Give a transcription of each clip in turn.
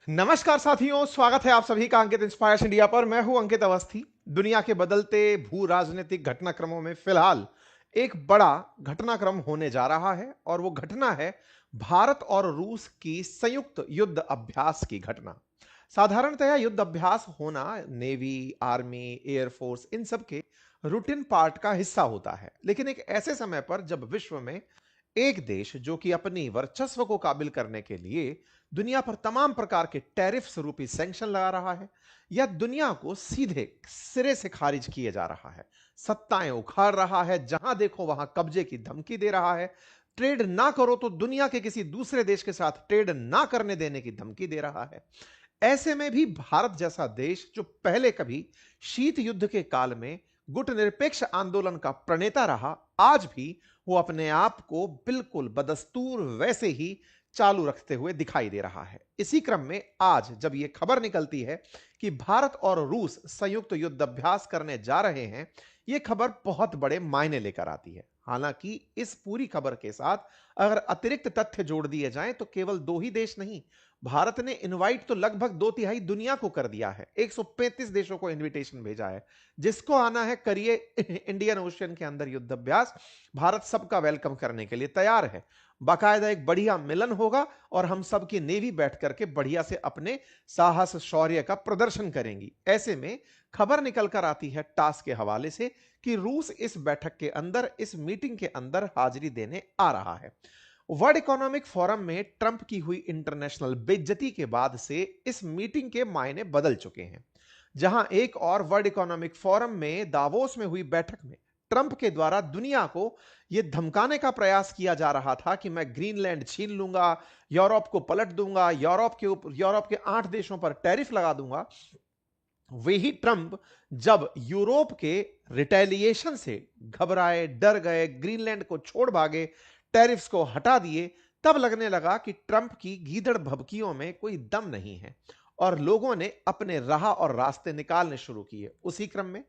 नमस्कार साथियों, स्वागत है आप सभी का अंकित इंस्पायर्स इंडिया पर। मैं हूं अंकित अवस्थी। दुनिया के बदलते भू राजनीतिक घटनाक्रमों में फिलहाल एक बड़ा घटनाक्रम होने जा रहा है और वो घटना है भारत और रूस की संयुक्त युद्ध अभ्यास की घटना। साधारणतः युद्ध अभ्यास होना नेवी, आर्मी, एयरफोर्स इन सब के रूटीन पार्ट का हिस्सा होता है, लेकिन एक ऐसे समय पर जब विश्व में एक देश जो कि अपनी वर्चस्व को काबिल करने के लिए दुनिया पर तमाम प्रकार के टैरिफ रूपी सैंक्शन लगा रहा है या दुनिया को सीधे सिरे से खारिज किए जा रहा है, सत्ताएं उखाड़ रहा है, जहां देखो वहां कब्जे की धमकी दे रहा है, ट्रेड ना करो तो दुनिया के किसी दूसरे देश के साथ ट्रेड ना करने देने की धमकी दे रहा है। ऐसे में भी भारत जैसा देश जो पहले कभी शीत युद्ध के काल में गुटनिरपेक्ष आंदोलन का प्रणेता रहा, आज भी वो अपने आप को बिल्कुल बदस्तूर वैसे ही चालू रखते हुए दिखाई दे रहा है। इसी क्रम में आज जब यह खबर निकलती है कि भारत और रूस संयुक्त युद्ध अभ्यास करने जा रहे हैं, यह खबर बहुत बड़े मायने लेकर आती है। हालांकि इस पूरी खबर के साथ अगर अतिरिक्त तथ्य जोड़ दिए जाएं तो केवल दो ही देश नहीं, भारत ने इनवाइट तो लगभग दो तिहाई दुनिया को कर दिया है। 135 देशों को इनविटेशन भेजा है, जिसको आना है करिए इंडियन ओशियन के अंदर युद्ध अभ्यास। भारत सबका वेलकम करने के लिए तैयार है। बाकायदा एक बढ़िया मिलन होगा और हम सब की नेवी बैठ करके बढ़िया से अपने साहस शौर्य का प्रदर्शन करेंगी। ऐसे में खबर निकल कर आती है टास के हवाले से कि रूस इस बैठक के अंदर, इस मीटिंग के अंदर हाजिरी देने आ रहा है। वर्ल्ड इकोनॉमिक फोरम में ट्रंप की हुई इंटरनेशनल बेइज्जती के बाद से इस मीटिंग के मायने बदल चुके हैं। जहां एक और वर्ल्ड इकोनॉमिक फोरम में दावोस में हुई बैठक में ट्रंप के द्वारा दुनिया को यह धमकाने का प्रयास किया जा रहा था कि मैं ग्रीनलैंड छीन लूंगा, यूरोप को पलट दूंगा, यूरोप के 8 देशों पर टैरिफ लगा दूंगा। वही ट्रंप जब यूरोप के रिटेलिएशन से घबराए, डर गए, ग्रीनलैंड को छोड़ भागे, टैरिफ्स को हटा दिए, तब लगने लगा कि ट्रंप की गीदड़ भभकियों में कोई दम नहीं है और लोगों ने अपने राह और रास्ते निकालने शुरू किए। उसी क्रम में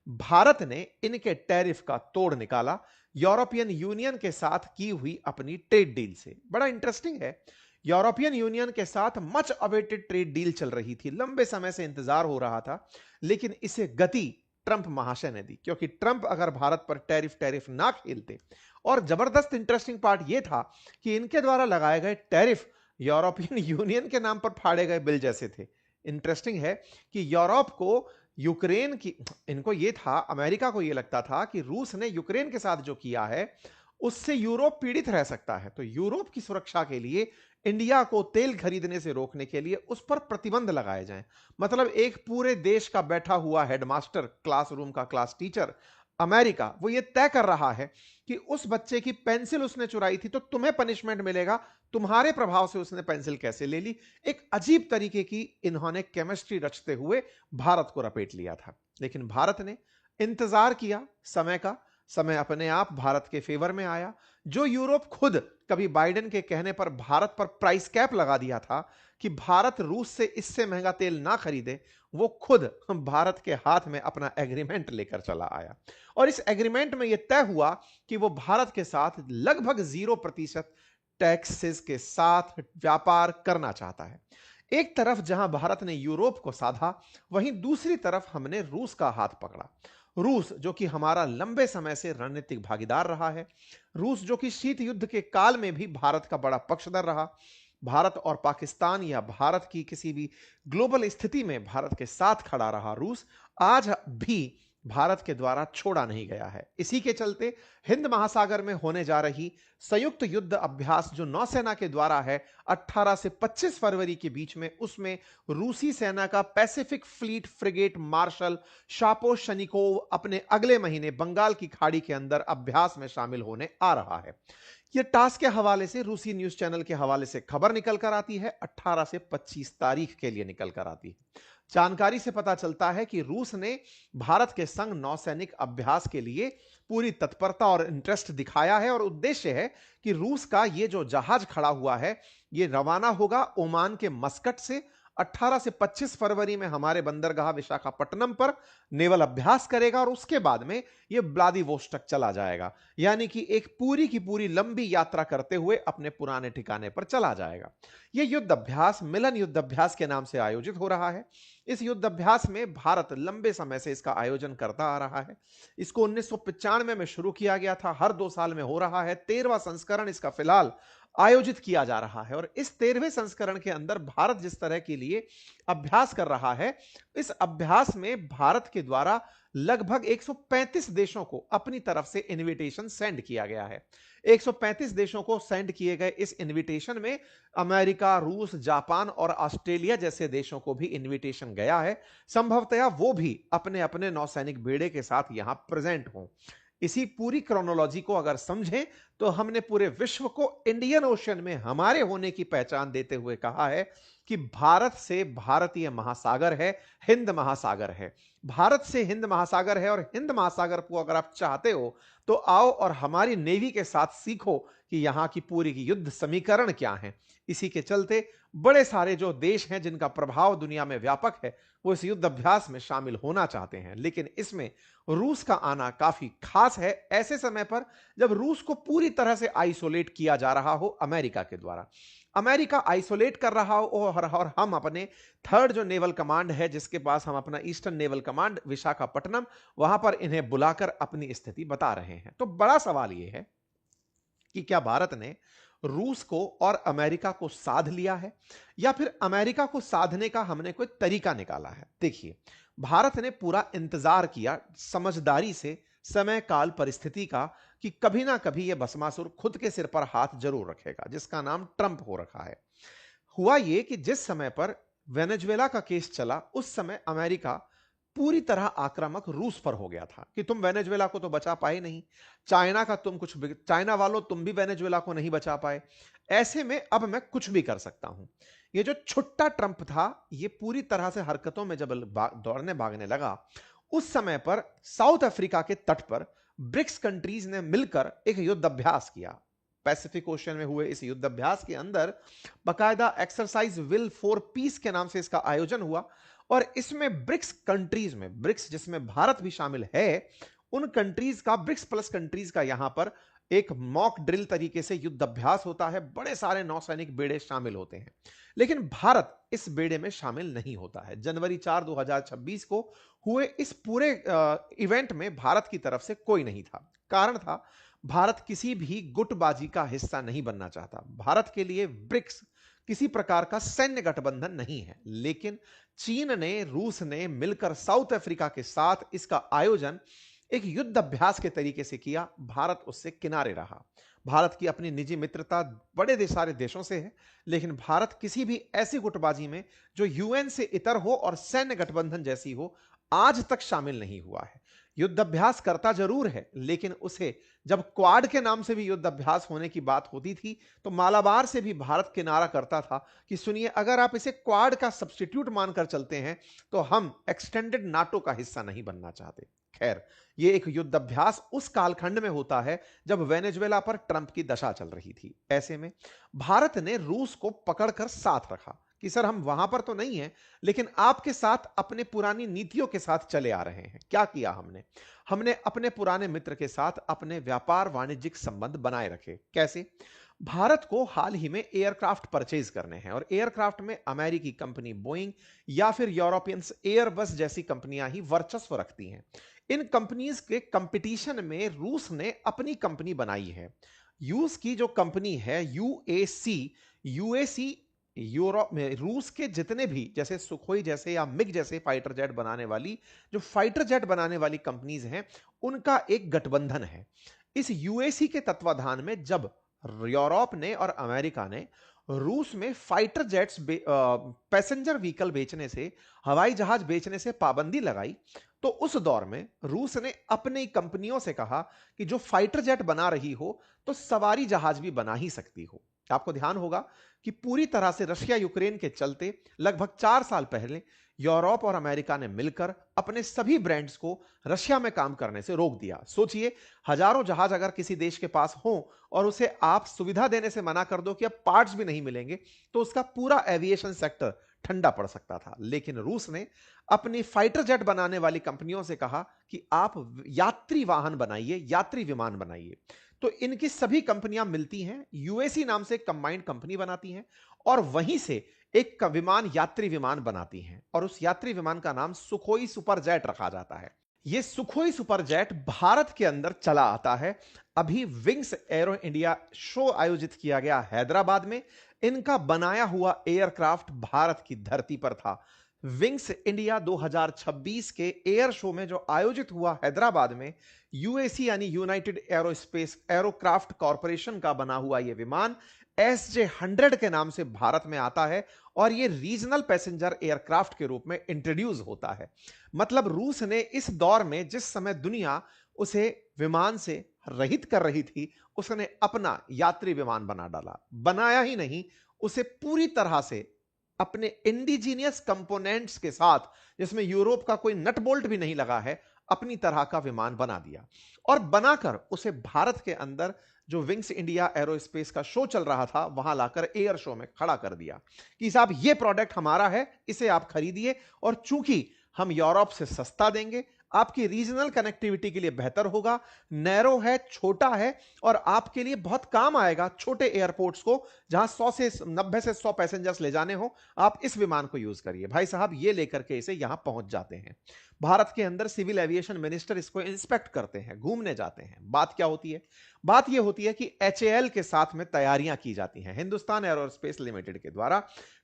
भारत ने इनके टैरिफ का तोड़ निकाला यूरोपियन यूनियन के साथ की हुई अपनी ट्रेड डील से। बड़ा इंटरेस्टिंग है, यूरोपियन यूनियन के साथ मच अवेटेड ट्रेड डील चल रही थी, लंबे समय से इंतजार हो रहा था, लेकिन इसे गति ट्रंप महाशय ने दी। क्योंकि ट्रंप अगर भारत पर टैरिफ टैरिफ ना खेलते, और जबरदस्त इंटरेस्टिंग पार्ट यह था कि इनके द्वारा लगाए गए टैरिफ यूरोपियन यूनियन के नाम पर फाड़े गए बिल जैसे थे। इंटरेस्टिंग है कि यूरोप को यूक्रेन की, इनको यह था, अमेरिका को यह लगता था कि रूस ने यूक्रेन के साथ जो किया है उससे यूरोप पीड़ित रह सकता है, तो यूरोप की सुरक्षा के लिए इंडिया को तेल खरीदने से रोकने के लिए उस पर प्रतिबंध लगाए जाएं। मतलब एक पूरे देश का बैठा हुआ हेडमास्टर, क्लासरूम का क्लास टीचर अमेरिका, वो ये तय कर रहा है कि उस बच्चे की पेंसिल उसने चुराई थी तो तुम्हें पनिशमेंट मिलेगा, तुम्हारे प्रभाव से उसने पेंसिल कैसे ले ली। एक अजीब तरीके की इन्होंने केमिस्ट्री रचते हुए भारत को रपेट लिया था। लेकिन भारत ने इंतजार किया समय का, समय अपने आप भारत के फेवर में आया। जो यूरोप खुद कभी बाइडेन के कहने पर भारत पर प्राइस कैप लगा दिया था कि भारत रूस से इससे महंगा तेल ना खरीदे, वो खुद भारत के हाथ में अपना एग्रीमेंट लेकर चला आया और इस एग्रीमेंट में यह तय हुआ कि वो भारत के साथ लगभग 0% टैक्सेस के साथ व्यापार करना चाहता है। एक तरफ जहां भारत ने यूरोप को साधा, वहीं दूसरी तरफ हमने रूस का हाथ पकड़ा। रूस जो कि हमारा लंबे समय से रणनीतिक भागीदार रहा है, रूस जो कि शीत युद्ध के काल में भी भारत का बड़ा पक्षधर रहा, भारत और पाकिस्तान या भारत की किसी भी ग्लोबल स्थिति में भारत के साथ खड़ा रहा रूस, आज भी भारत के द्वारा छोड़ा नहीं गया है। इसी के चलते हिंद महासागर में होने जा रही संयुक्त युद्ध अभ्यास जो नौसेना के द्वारा है 18 से 25 फरवरी के बीच में, उसमें रूसी सेना का पैसिफिक फ्लीट फ्रिगेट मार्शल शापो शनिकोव अपने अगले महीने बंगाल की खाड़ी के अंदर अभ्यास में शामिल होने आ रहा है। यह टास के हवाले से, रूसी न्यूज चैनल के हवाले से खबर निकल कर आती है, 18 से 25 तारीख के लिए निकल कर आती है। जानकारी से पता चलता है कि रूस ने भारत के संग नौसैनिक अभ्यास के लिए पूरी तत्परता और इंटरेस्ट दिखाया है और उद्देश्य है कि रूस का यह जो जहाज खड़ा हुआ है, यह रवाना होगा ओमान के मस्कट से 18 से 25 फरवरी में हमारे बंदरगाह विशाखापट्टनम पर नेवल अभ्यास करेगा और उसके बाद में यह व्लादिवोस्टॉक चला जाएगा, यानी कि एक पूरी की पूरी लंबी यात्रा करते हुए अपने पुराने ठिकाने पर चला जाएगा। यह युद्ध अभ्यास मिलन युद्ध अभ्यास के नाम से आयोजित हो रहा है। इस युद्ध अभ्यास में भारत लंबे समय से इसका आयोजन करता आ रहा है। इसको 1995 में शुरू किया गया था, हर 2 साल में हो रहा है। 13वां संस्करण इसका फिलहाल आयोजित किया जा रहा है और इस 13वें संस्करण के अंदर भारत जिस तरह के लिए अभ्यास कर रहा है, इस अभ्यास में भारत के द्वारा लगभग 135 देशों को अपनी तरफ से इनविटेशन सेंड किया गया है। 135 देशों को सेंड किए गए इस इनविटेशन में अमेरिका, रूस, जापान और ऑस्ट्रेलिया जैसे देशों को भी इनविटेशन गया है। संभवतः वो भी अपने अपने नौसैनिक बेड़े के साथ यहां प्रेजेंट हों। इसी पूरी क्रोनोलॉजी को अगर समझें तो हमने पूरे विश्व को इंडियन ओशन में हमारे होने की पहचान देते हुए कहा है कि भारत से भारतीय महासागर है, हिंद महासागर है। भारत से हिंद महासागर है और हिंद महासागर को अगर आप चाहते हो तो आओ और हमारी नेवी के साथ सीखो कि यहां की पूरी की युद्ध समीकरण क्या है। इसी के चलते बड़े सारे जो देश हैं जिनका प्रभाव दुनिया में व्यापक है, वो इस युद्ध अभ्यास में शामिल होना चाहते हैं, लेकिन इसमें रूस का आना काफी खास है ऐसे समय पर जब रूस को पूरी तरह से आइसोलेट किया जा रहा हो अमेरिका के द्वारा। अमेरिका आइसोलेट कर रहा हो और हम अपने थर्ड जो नेवल कमांड है, जिसके पास हम अपना ईस्टर्न नेवल कमांड विशाखापट्टनम, वहां पर इन्हें बुलाकर अपनी स्थिति बता रहे हैं। तो बड़ा सवाल यह है कि क्या भारत ने रूस को और अमेरिका को साध लिया है या फिर अमेरिका को साधने का हमने कोई तरीका निकाला है। देखिए, भारत ने पूरा इंतजार किया समझदारी से, समय काल परिस्थिति का, कि कभी ना कभी यह भस्मासुर खुद के सिर पर हाथ जरूर रखेगा, जिसका नाम ट्रंप हो रखा है। हुआ यह कि जिस समय पर वेनेजुएला का केस चला, उस समय अमेरिका पूरी तरह आक्रामक रूस पर हो गया था कि तुम वेनेजुएला को तो बचा पाए नहीं, चाइना वालों तुम भी वेनेजुएला को नहीं बचा पाए, ऐसे में अब मैं कुछ भी कर सकता हूं। ये जो छुट्टा ट्रंप था, ये पूरी तरह से हरकतों में जब दौड़ने भागने लगा, उस समय पर साउथ अफ्रीका के तट पर ब्रिक्स कंट्रीज ने मिलकर एक युद्ध अभ्यास किया। पैसिफिक ओशन में हुए इस युद्ध अभ्यास के अंदर बाकायदा एक्सरसाइज विल फॉर पीस के नाम से इसका आयोजन हुआ और इसमें ब्रिक्स कंट्रीज में, ब्रिक्स जिसमें भारत भी शामिल है, उन कंट्रीज का, ब्रिक्स प्लस कंट्रीज का यहां पर एक मॉक ड्रिल तरीके से युद्ध अभ्यास होता है। बड़े सारे नौसैनिक बेड़े शामिल होते हैं, लेकिन भारत इस बेड़े में शामिल नहीं होता है। जनवरी 4, 2026 को हुए इस पूरे इवेंट में भारत की तरफ से कोई नहीं था। कारण था, भारत किसी भी गुटबाजी का हिस्सा नहीं बनना चाहता। भारत के लिए ब्रिक्स किसी प्रकार का सैन्य गठबंधन नहीं है, लेकिन चीन ने, रूस ने मिलकर साउथ अफ्रीका के साथ इसका आयोजन एक युद्ध अभ्यास के तरीके से किया। भारत उससे किनारे रहा। भारत की अपनी निजी मित्रता बड़े सारे देशों से है, लेकिन भारत किसी भी ऐसी गुटबाजी में जो यूएन से इतर हो और सैन्य गठबंधन जैसी हो, आज तक शामिल नहीं हुआ है। युद्ध अभ्यास करता जरूर है, लेकिन उसे जब क्वाड के नाम से भी युद्ध अभ्यास होने की बात होती थी तो मालाबार से भी भारत किनारा करता था कि सुनिए, अगर आप इसे क्वाड का सब्स्टिट्यूट मानकर चलते हैं तो हम एक्सटेंडेड नाटो का हिस्सा नहीं बनना चाहते। खैर, यह एक युद्ध अभ्यास उस कालखंड में होता है जब वेनेजुएला पर ट्रंप की दशा चल रही थी। ऐसे में भारत ने रूस को पकड़कर साथ रखा कि सर, हम वहां पर तो नहीं हैं, लेकिन आपके साथ अपने पुरानी नीतियों के साथ चले आ रहे हैं। क्या किया हमने अपने पुराने मित्र के साथ अपने व्यापार वाणिज्यिक संबंध बनाए रखे। कैसे? भारत को हाल ही में एयरक्राफ्ट परचेज करने हैं और एयरक्राफ्ट में अमेरिकी कंपनी बोइंग या फिर यूरोपियंस एयरबस जैसी कंपनियां ही वर्चस्व रखती हैं। इन कंपनीज के कंपटीशन में रूस ने अपनी कंपनी बनाई है। यूएस की जो कंपनी है यूएसी यूरोप में रूस के जितने भी, जैसे सुखोई जैसे या मिग जैसे फाइटर जेट बनाने वाली, जो फाइटर जेट बनाने वाली कंपनीज हैं, उनका एक गठबंधन है। इस यूएसी के तत्वाधान में जब यूरोप ने और अमेरिका ने रूस में फाइटर जेट्स, पैसेंजर व्हीकल बेचने से, हवाई जहाज बेचने से पाबंदी लगाई, तो उस दौर में रूस ने अपनी कंपनियों से कहा कि जो फाइटर जेट बना रही हो तो सवारी जहाज भी बना ही सकती हो। आपको ध्यान होगा कि पूरी तरह से रशिया यूक्रेन के चलते लगभग 4 साल पहले यूरोप और अमेरिका ने मिलकर अपने सभी ब्रांड्स को रशिया में काम करने से रोक दिया। सोचिए, हजारों जहाज अगर किसी देश के पास हो और उसे आप सुविधा देने से मना कर दो कि अब पार्ट्स भी नहीं मिलेंगे, तो उसका पूरा एविएशन सेक्टर ठंडा पड़ सकता था। लेकिन रूस ने अपनी फाइटर जेट बनाने वाली कंपनियों से कहा कि आप यात्री वाहन बनाइए, यात्री विमान बनाइए। तो इनकी सभी कंपनियां मिलती हैं, यूएसी नाम से एक कंबाइंड कंपनी बनाती हैं और वहीं से एक विमान, यात्री विमान बनाती हैं और उस यात्री विमान का नाम सुखोई सुपर जेट रखा जाता है। यह सुखोई सुपर जेट भारत के अंदर चला आता है। अभी विंग्स एरो इंडिया शो आयोजित किया गया हैदराबाद में। इनका बनाया हुआ एयरक्राफ्ट भारत की धरती पर था। विंग्स इंडिया 2026 के एयर शो में जो आयोजित हुआ हैदराबाद में, यूएसी यानी यूनाइटेड एरोस्पेस एरोक्राफ्ट कॉरपोरेशन का बना हुआ यह विमान SJ-100 के नाम से भारत में आता है और यह रीजनल पैसेंजर एयरक्राफ्ट के रूप में इंट्रोड्यूस होता है। मतलब रूस ने इस दौर में, जिस समय दुनिया उसे विमान से रहित कर रही थी, उसने अपना यात्री विमान बना डाला। बनाया ही नहीं, उसे पूरी तरह से अपने इंडिजीनियस कंपोनेंट्स के साथ, जिसमें यूरोप का कोई नट बोल्ट भी नहीं लगा है, अपनी तरह का विमान बना दिया और बनाकर उसे भारत के अंदर जो विंग्स इंडिया एरोस्पेस का शो चल रहा था वहां लाकर एयर शो में खड़ा कर दिया कि साहब ये प्रोडक्ट हमारा है, इसे आप खरीदिए और चूंकि हम यूरोप से सस्ता देंगे, आपकी रीजनल कनेक्टिविटी के लिए बेहतर होगा, नैरो है, छोटा है और आपके लिए बहुत काम आएगा छोटे एयरपोर्ट्स को जहां 90 से 100 पैसेंजर्स ले जाने हो, आप इस विमान को यूज करिए। भाई साहब ये लेकर के इसे यहां पहुंच जाते हैं। भारत के अंदर सिविल एविएशन मिनिस्टर इसको इंस्पेक्ट करते हैं, घूमने जाते हैं। बात क्या होती है? बात यह होती है कि HAL के साथ में तैयारियां की जाती हैं, हिंदुस्तान एरोस्पेस लिमिटेड के द्वारा।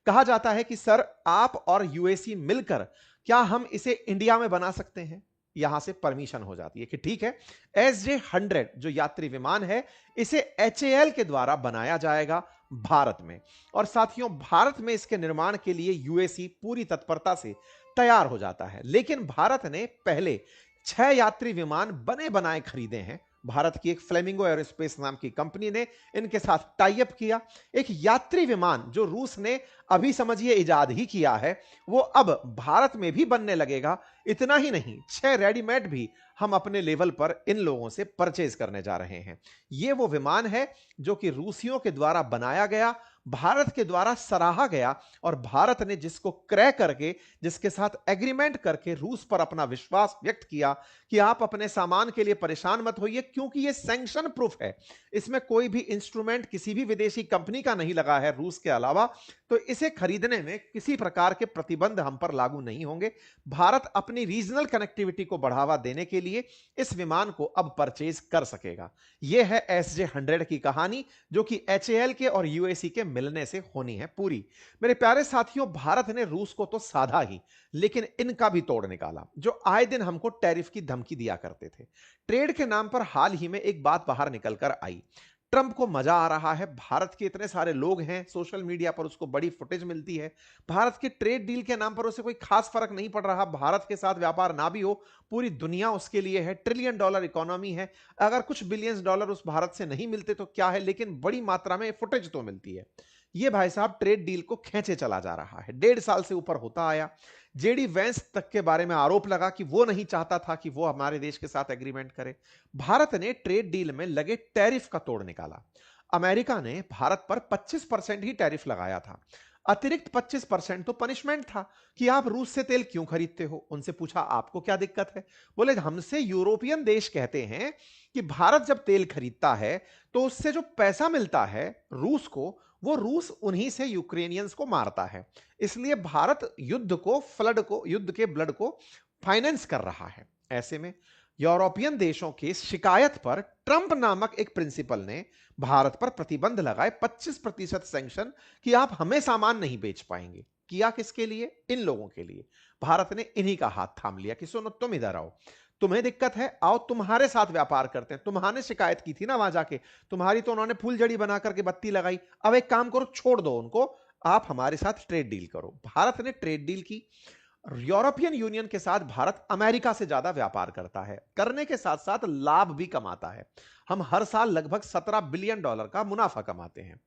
कहा जाता है कि सर आप और यूएसी मिलकर क्या हम इसे इंडिया में बना सकते हैं? यहां से परमिशन हो जाती है कि ठीक है, SJ-100 जो यात्री विमान है, इसे HAL के द्वारा बनाया जाएगा भारत में। और साथियों, भारत में इसके निर्माण के लिए यूएसी पूरी तत्परता से तैयार हो जाता है। लेकिन भारत ने पहले 6 यात्री विमान बने बनाए खरीदे हैं। भारत की एक फ्लेमिंगो एरोस्पेस नाम की कंपनी ने इनके साथ टाई अप किया। एक यात्री विमान जो रूस ने अभी समझिए इजाद ही किया है, वो अब भारत में भी बनने लगेगा। इतना ही नहीं, 6 रेडीमेड भी हम अपने लेवल पर इन लोगों से परचेज करने जा रहे हैं। यह वो विमान है जो कि रूसियों के द्वारा बनाया गया, भारत के द्वारा सराहा गया और भारत ने जिसको क्रय करके, जिसके साथ एग्रीमेंट करके रूस पर अपना विश्वास व्यक्त किया कि आप अपने सामान के लिए परेशान मत होइए, क्योंकि यह सैंक्शन प्रूफ है, इसमें कोई भी इंस्ट्रूमेंट किसी भी विदेशी कंपनी का नहीं लगा है रूस के अलावा, तो इसे खरीदने में किसी प्रकार के प्रतिबंध हम पर लागू नहीं होंगे। भारत अपनी रीजनल कनेक्टिविटी को बढ़ावा देने के लिए इस विमान को अब परचेज कर सकेगा। यह है SJ-100 की कहानी, जो कि HAL के और यूएसी के मिलने से होनी है पूरी। मेरे प्यारे साथियों, भारत ने रूस को तो साधा ही, लेकिन इनका भी तोड़ निकाला, जो आए दिन हमको टैरिफ की धमकी दिया करते थे। ट्रेड के नाम पर हाल ही में एक बात बाहर निकलकर आई। ट्रंप को मजा आ रहा है, भारत के इतने सारे लोग हैं, सोशल मीडिया पर उसको बड़ी फुटेज मिलती है, भारत के ट्रेड डील के नाम पर उसे कोई खास फर्क नहीं पड़ रहा। भारत के साथ व्यापार ना भी हो, पूरी दुनिया उसके लिए है, $1 ट्रिलियन इकोनॉमी है। अगर कुछ बिलियंस डॉलर उस भारत से नहीं मिलते तो क्या है, लेकिन बड़ी मात्रा में फुटेज तो मिलती है। ये भाई साहब ट्रेड डील को खींचे चला जा रहा है, 1.5 साल से ऊपर होता आया। जेडी वेंस तक के बारे में आरोप लगा कि वो नहीं चाहता था कि वो हमारे देश के साथ एग्रीमेंट करे। भारत ने ट्रेड डील में लगे टैरिफ का तोड़ निकाला। अमेरिका ने भारत पर 25% ही टैरिफ लगाया था, अतिरिक्त 25% तो पनिशमेंट था कि आप रूस से तेल क्यों खरीदते हो। उनसे पूछा आपको क्या दिक्कत है? बोले हमसे यूरोपियन देश कहते हैं कि भारत जब तेल खरीदता है तो उससे जो पैसा मिलता है रूस को, वो रूस उन्हीं से यूक्रेनियंस को मारता है, इसलिए भारत युद्ध के ब्लड को फाइनेंस कर रहा है। ऐसे में यूरोपियन देशों की शिकायत पर ट्रंप नामक एक प्रिंसिपल ने भारत पर प्रतिबंध लगाए, 25% सैंक्शन, कि आप हमें सामान नहीं बेच पाएंगे। किया किसके लिए? इन लोगों के लिए। भारत ने इन्हीं का हाथ थाम लिया कि सुनो, तुम इधर आओ, तुम्हें दिक्कत है, आओ तुम्हारे साथ व्यापार करते हैं। तुम्हारे शिकायत की थी ना वहां जाके, तुम्हारी तो उन्होंने फूलझड़ी बना करके बत्ती लगाई। अब एक काम करो, छोड़ दो उनको, आप हमारे साथ ट्रेड डील करो। भारत ने ट्रेड डील की। यूरोपियन यूनियन के साथ भारत अमेरिका से ज्यादा व्यापार करता है, करने के साथ साथ लाभ भी कमाता है। हम हर साल लगभग $17 बिलियन का मुनाफा कमाते हैं।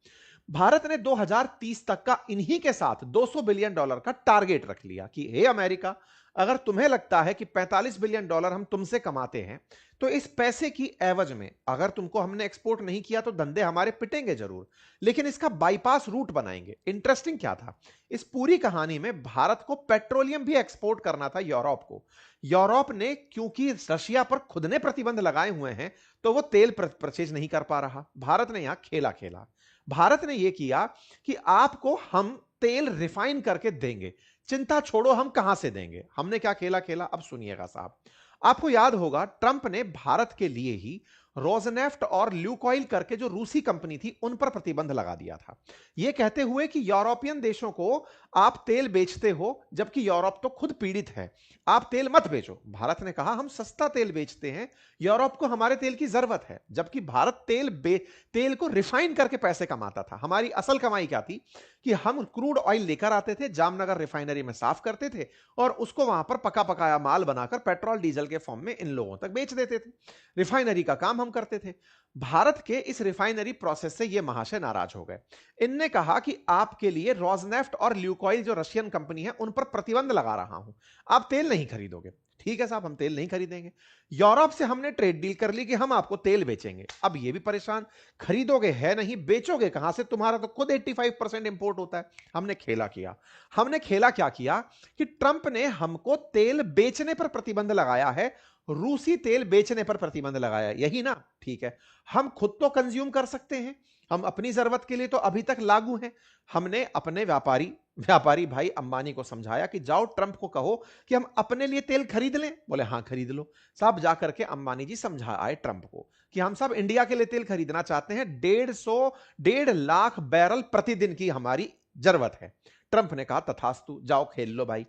भारत ने 2030 तक का इन्हीं के साथ $200 बिलियन का टारगेट रख लिया कि हे अमेरिका, अगर तुम्हें लगता है कि $45 बिलियन हम तुमसे कमाते हैं, तो इस पैसे की एवज में अगर तुमको हमने एक्सपोर्ट नहीं किया तो धंधे हमारे पिटेंगे जरूर, लेकिन इसका बाईपास रूट बनाएंगे। इंटरेस्टिंग क्या था इस पूरी कहानी में, भारत को पेट्रोलियम भी एक्सपोर्ट करना था यूरोप को। यूरोप ने क्योंकि रशिया पर खुद ने प्रतिबंध लगाए हुए हैं, तो वो तेल परचेज नहीं कर पा रहा। भारत ने यहां खेला खेला। भारत ने यह किया कि आपको हम तेल रिफाइन करके देंगे, चिंता छोड़ो हम कहां से देंगे। हमने क्या खेला खेला, अब सुनिएगा साहब। आपको याद होगा ट्रंप ने भारत के लिए ही रोजनेफ्ट और ल्यूकॉइल करके जो रूसी कंपनी थी उन पर प्रतिबंध लगा दिया था, यह कहते हुए कि यूरोपियन देशों को आप तेल बेचते हो जबकि यूरोप तो खुद पीड़ित है, आप तेल मत बेचो। भारत ने कहा हम सस्ता तेल बेचते हैं, यूरोप को हमारे तेल की जरूरत है। जबकि भारत तेल को रिफाइन करके पैसे कमाता था। हमारी असल कमाई क्या थी कि हम क्रूड ऑयल लेकर आते थे, जामनगर रिफाइनरी में साफ करते थे और उसको वहां पर पका पकाया माल बनाकर पेट्रोल डीजल के फॉर्म में इन लोगों तक बेच देते थे। रिफाइनरी का काम हम करते थे। भारत के इस रिफाइनरी प्रोसेस से ये महाशय नाराज हो गए। इनने कहा कि आपके लिए रोजनेफ्ट और ल्यूकॉइल जो रशियन कंपनी है उन पर प्रतिबंध लगा रहा हूं, आप तेल नहीं खरीदोगे। ठीक है साहब, हम तेल नहीं खरीदेंगे। यूरोप से हमने ट्रेड डील कर ली कि हम आपको तेल बेचेंगे। अब ये भी परेशान, खरीदोगे है नहीं, बेचोगे कहां से, तुम्हारा तो खुद 85% इंपोर्ट होता है। हमने खेला किया। हमने खेला क्या किया कि ट्रंप ने हमको तेल बेचने पर प्रतिबंध लगाया है, रूसी तेल बेचने पर प्रतिबंध लगाया, यही ना। ठीक है, हम खुद तो कंज्यूम कर सकते हैं, हम अपनी जरूरत के लिए तो अभी तक लागू हैं। हमने अपने व्यापारी भाई अंबानी को समझाया कि जाओ ट्रंप को कहो कि हम अपने लिए तेल खरीद लें। बोले हां खरीद लो। साहब जाकर के अंबानी जी समझा आए ट्रंप को कि हम सब इंडिया के लिए तेल खरीदना चाहते हैं, 1.5 लाख बैरल प्रतिदिन की हमारी जरूरत है। ट्रंप ने कहा तथास्तु, जाओ खेल लो भाई।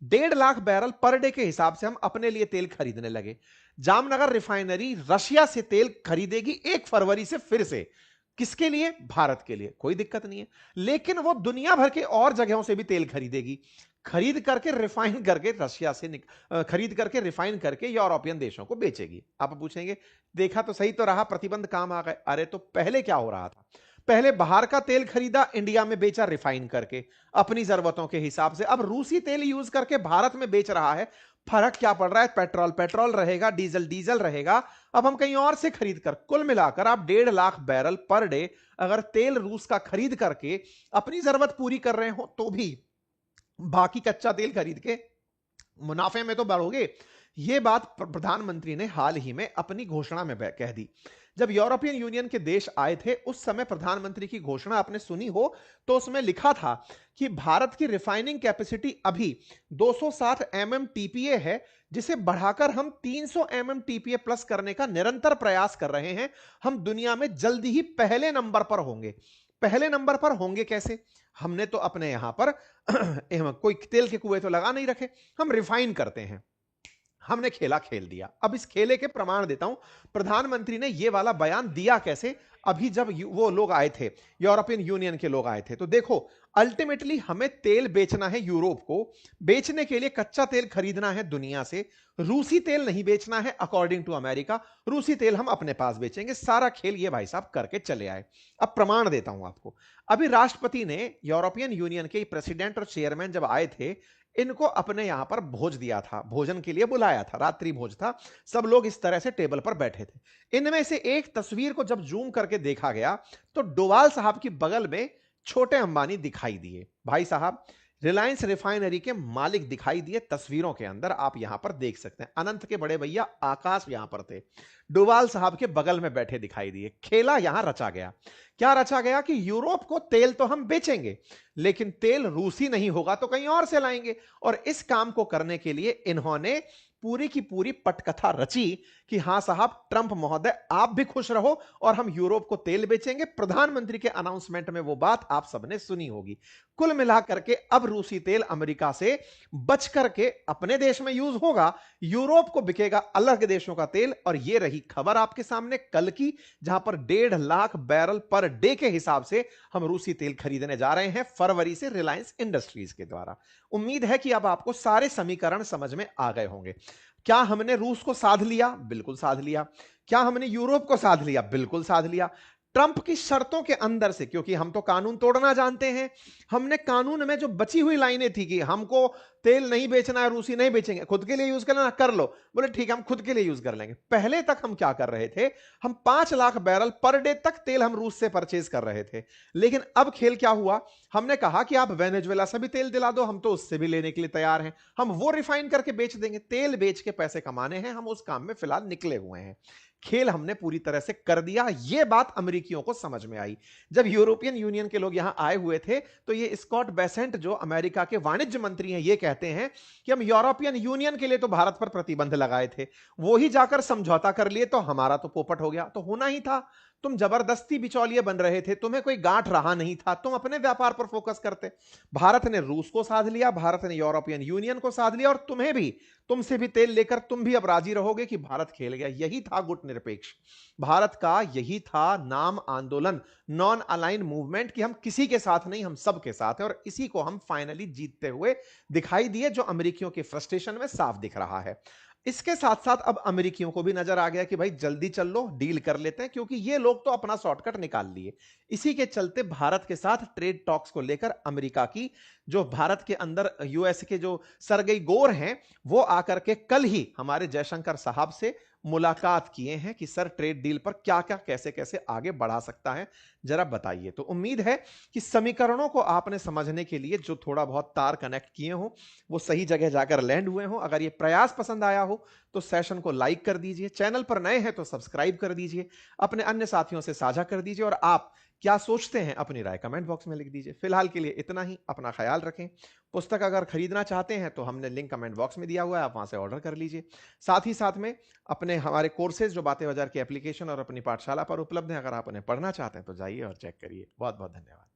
1.5 लाख बैरल पर डे के हिसाब से हम अपने लिए तेल खरीदने लगे। जामनगर रिफाइनरी रशिया से तेल खरीदेगी 1 फरवरी से फिर से। किसके लिए? भारत के लिए। कोई दिक्कत नहीं है, लेकिन वो दुनिया भर के और जगहों से भी तेल खरीदेगी, खरीद करके रिफाइन करके रशिया से खरीद करके रिफाइन करके यूरोपियन देशों को बेचेगी। आप पूछेंगे देखा तो सही तो रहा, प्रतिबंध काम आ गए। अरे तो पहले क्या हो रहा था, पहले बाहर का तेल खरीदा, इंडिया में बेचा रिफाइन करके अपनी जरूरतों के हिसाब से। अब रूसी तेल यूज करके भारत में बेच रहा है। फर्क क्या पड़ रहा है, पेट्रोल पेट्रोल रहेगा, डीजल डीजल रहेगा। अब हम कहीं और से खरीद कर, कुल मिलाकर आप 1.5 लाख बैरल पर डे अगर तेल रूस का खरीद करके अपनी जरूरत पूरी कर रहे हो तो भी बाकी कच्चा तेल खरीद के मुनाफे में तो बढ़ोगे। यह बात प्रधानमंत्री ने हाल ही में अपनी घोषणा में कह दी। जब यूरोपियन यूनियन के देश आए थे उस समय प्रधानमंत्री की घोषणा आपने सुनी हो तो उसमें लिखा था कि भारत की रिफाइनिंग कैपेसिटी अभी 260 MMTPA है, जिसे बढ़ाकर हम 300 MMTPA प्लस करने का निरंतर प्रयास कर रहे हैं। हम दुनिया में जल्दी ही पहले नंबर पर होंगे। पहले नंबर पर होंगे कैसे? हमने तो अपने यहां पर कोई तेल के कुएं तो लगा नहीं रखे, हम रिफाइन करते हैं। हमने खेला खेल दिया। अब इस खेले के प्रमाण देता हूं, प्रधानमंत्री ने यह वाला बयान दिया कैसे। अभी जब वो लोग आए थे, यूरोपियन यूनियन के लोग आए थे, तो देखो अल्टीमेटली हमें तेल बेचना है यूरोप को, बेचने के लिए कच्चा तेल खरीदना है दुनिया से, रूसी तेल नहीं बेचना है अकॉर्डिंग टू अमेरिका, रूसी तेल हम अपने पास बेचेंगे। सारा खेल ये भाई साहब करके चले आए। अब प्रमाण देता हूं आपको। अभी राष्ट्रपति ने यूरोपियन यूनियन के प्रेसिडेंट और चेयरमैन जब आए थे, इनको अपने यहां पर भोज दिया था, भोजन के लिए बुलाया था, रात्रि भोज था, सब लोग इस तरह से टेबल पर बैठे थे। इनमें से एक तस्वीर को जब जूम करके देखा गया तो डोवाल साहब की बगल में छोटे अंबानी दिखाई दिए। भाई साहब रिलायंस रिफाइनरी के मालिक दिखाई दिए तस्वीरों के अंदर, आप यहां पर देख सकते हैं। अनंत के बड़े भैया आकाश यहां पर थे, डोवाल साहब के बगल में बैठे दिखाई दिए। खेला यहां रचा गया। क्या रचा गया कि यूरोप को तेल तो हम बेचेंगे, लेकिन तेल रूसी नहीं होगा तो कहीं और से लाएंगे। और इस काम को करने के लिए इन्होंने पूरी की पूरी पटकथा रची कि हां साहब ट्रंप महोदय आप भी खुश रहो और हम यूरोप को तेल बेचेंगे। प्रधानमंत्री के अनाउंसमेंट में वो बात आप सबने सुनी होगी। कुल मिलाकर के अब रूसी तेल अमेरिका से बच करके अपने देश में यूज होगा, यूरोप को बिकेगा अलग देशों का तेल। और ये रही खबर आपके सामने कल की, जहां पर 1.5 लाख बैरल पर डे के हिसाब से हम रूसी तेल खरीदने जा रहे हैं फरवरी से रिलायंस इंडस्ट्रीज के द्वारा। उम्मीद है कि अब आपको सारे समीकरण समझ में आ गए होंगे। क्या हमने रूस को साध लिया? बिल्कुल साध लिया। क्या हमने यूरोप को साध लिया? बिल्कुल साध लिया। ट्रंप की शर्तों के अंदर से, क्योंकि हम तो कानून तोड़ना जानते हैं, हमने कानून में जो बची हुई लाइनें थी कि हमको तेल नहीं बेचना है, रूसी नहीं बेचेंगे, खुद के लिए यूज करना कर लो, बोले ठीक है हम खुद के लिए यूज कर लेंगे। पहले तक हम क्या कर रहे थे, हम 5 लाख बैरल पर डे तक तेल हम रूस से परचेज कर रहे थे। लेकिन अब खेल क्या हुआ, हमने कहा कि आप वेनेजुएला से भी तेल दिला दो, हम तो उससे भी लेने के लिए तैयार हैं, हम वो रिफाइन करके बेच देंगे। तेल बेच के पैसे कमाने हैं, हम उस काम में फिलहाल निकले हुए हैं। खेल हमने पूरी तरह से कर दिया। यह बात अमेरिकियों को समझ में आई। जब यूरोपियन यूनियन के लोग यहां आए हुए थे तो ये स्कॉट बेसेंट जो अमेरिका के वाणिज्य मंत्री हैं, ये कहते हैं कि हम यूरोपियन यूनियन के लिए तो भारत पर प्रतिबंध लगाए थे, वो ही जाकर समझौता कर लिए तो हमारा तो पोपट हो गया। तो होना ही था, तुम जबरदस्ती बिचौलिए बन रहे थे, तुम्हें कोई गांठ रहा नहीं था, तुम अपने व्यापार पर फोकस करते। भारत ने रूस को साध लिया, भारत ने यूरोपियन यूनियन को साध लिया, और तुम्हें भी, तुमसे भी तेल लेकर तुम भी अब राजी रहोगे कि भारत खेल गया। यही था गुट निरपेक्ष, भारत का यही था नाम आंदोलन, नॉन अलाइन मूवमेंट, कि हम किसी के साथ नहीं, हम सब के साथ है। और इसी को हम फाइनली जीतते हुए दिखाई दिए, जो अमेरिकियों के फ्रस्ट्रेशन में साफ दिख रहा है। इसके साथ साथ अब अमेरिकियों को भी नजर आ गया कि भाई जल्दी चल लो, डील कर लेते हैं, क्योंकि ये लोग तो अपना शॉर्टकट निकाल लिए। इसी के चलते भारत के साथ ट्रेड टॉक्स को लेकर अमेरिका की, जो भारत के अंदर यूएस के जो सरगई गोर हैं, वो आकर के कल ही हमारे जयशंकर साहब से मुलाकात किए हैं कि सर ट्रेड डील पर क्या क्या कैसे कैसे आगे बढ़ा सकता है, जरा बताइए। तो उम्मीद है कि समीकरणों को आपने समझने के लिए जो थोड़ा बहुत तार कनेक्ट किए हो वो सही जगह जाकर लैंड हुए हो। अगर ये प्रयास पसंद आया हो तो सेशन को लाइक कर दीजिए, चैनल पर नए हैं तो सब्सक्राइब कर दीजिए, अपने अन्य साथियों से साझा कर दीजिए, और आप क्या सोचते हैं अपनी राय कमेंट बॉक्स में लिख दीजिए। फिलहाल के लिए इतना ही, अपना ख्याल रखें। पुस्तक अगर खरीदना चाहते हैं तो हमने लिंक कमेंट बॉक्स में दिया हुआ है, आप वहां से ऑर्डर कर लीजिए। साथ ही साथ में अपने हमारे कोर्सेज जो बातें बाजार की एप्लीकेशन और अपनी पाठशाला पर उपलब्ध है, अगर आप उन्हें पढ़ना चाहते हैं तो जाइए और चेक करिए। बहुत बहुत धन्यवाद।